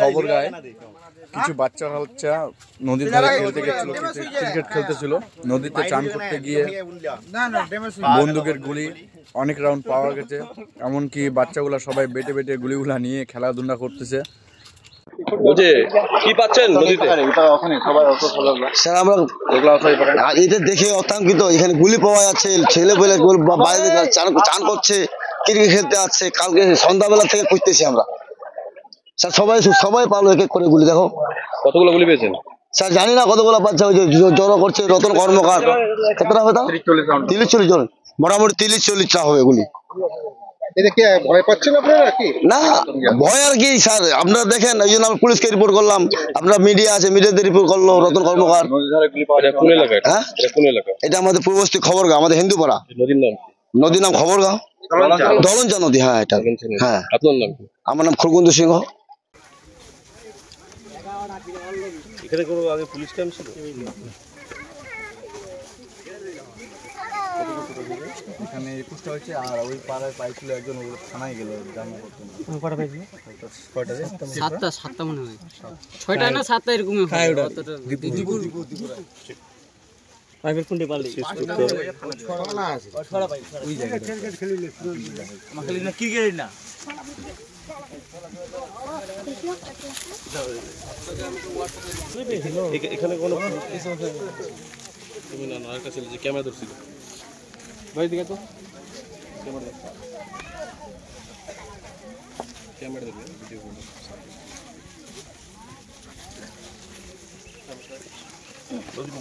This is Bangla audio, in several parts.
খবর গায়ে কিছু বাচ্চা নদীর ধারে খেলতে গেছিল, ক্রিকেট খেলতেছিল। নদীতে চান করতে গিয়ে বন্দুকের গুলি অনেক রাউন্ড পাওয়া গেছে। এমনকি বাচ্চাগুলা সবাই বেটে বেটে গুলিগুলা নিয়ে খেলাধুলা করতেছে। কি পাচ্ছেন নদীতে? স্যার আমরা এটা দেখে আতঙ্কিত। এখানে গুলি পাওয়া যাচ্ছে, ছেলে পেলে বাইরে চান করছে, ক্রিকেট খেলতে আসছে। কালকে সন্ধ্যাবেলা থেকে খুঁজতেছি আমরা স্যার। সবাই পালো এক এক করে গুলি। দেখো কতগুলো গুলি পেয়েছেন স্যার? জানি না কতগুলো বাচ্চা ওই যে জড়ো করছে রতন কর্মকার। কতটা হবে তা? 30-40 জন, মোটামুটি 30-40টা হবে গুলি। ভয় পাচ্ছেন আপনারা কি? না ভয় আর কি স্যার, আপনারা দেখেন। ওই জন্য আমরা পুলিশকে রিপোর্ট করলাম। আপনার মিডিয়া আছে, মিডিয়াতে রিপোর্ট করলো রতন কর্মকার। হ্যাঁ, এটা আমাদের পূর্ববর্তী খবরগাঁও, আমাদের হিন্দুপাড়া। নদীর নাম খবরগাঁও, দলঞ্চা নদী। হ্যাঁ এটা। হ্যাঁ, আপনার নাম কি? আমার নাম খড়কুন্দ সিংহ। এখানে কোনো আগে পুলিশ ক্যাম্প ছিল? এখানে 21টা হচ্ছে, আর ওই পাড়ায় পাইছিল একজন, ওগুলো থানায় গেল জামা করতে। কটা পাইছিল? 7টা মনে হয়, 6টা না 7টা এরকম। প্রাইভেট কোনটি পারলি ছড়া আছে, ছড়া পাই ওই জায়গায় ক্রিকেট খেলিলে আমার খেলি না, ক্রিকেট না। এখানে কোনো তুমি না আরেকটা ছিল যে ক্যামেরা ধরছিল ভাই, দিকে তো ক্যামেরা ধরবে ভিডিও করবে।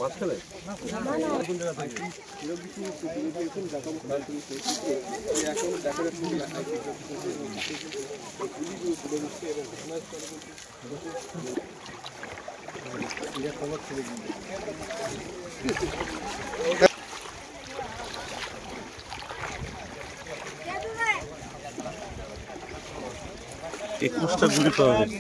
মাছ খেলে একুশটা গুলি পাওয়া গেছে।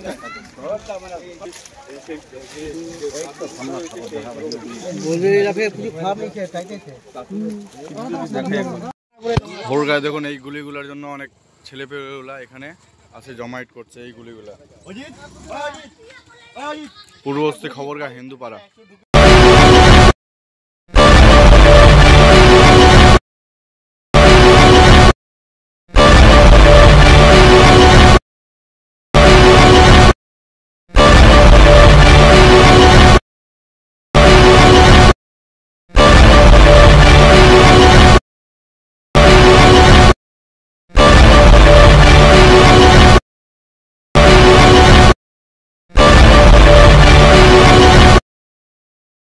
ভোরগাঁয়ে দেখুন, এই গুলিগুলার জন্য অনেক ছেলেপেলেগুলা এখানে আছে, জমায়েত করছে এই গুলিগুলা। পূর্ববর্তী খবরগাঁ, হিন্দুপাড়া।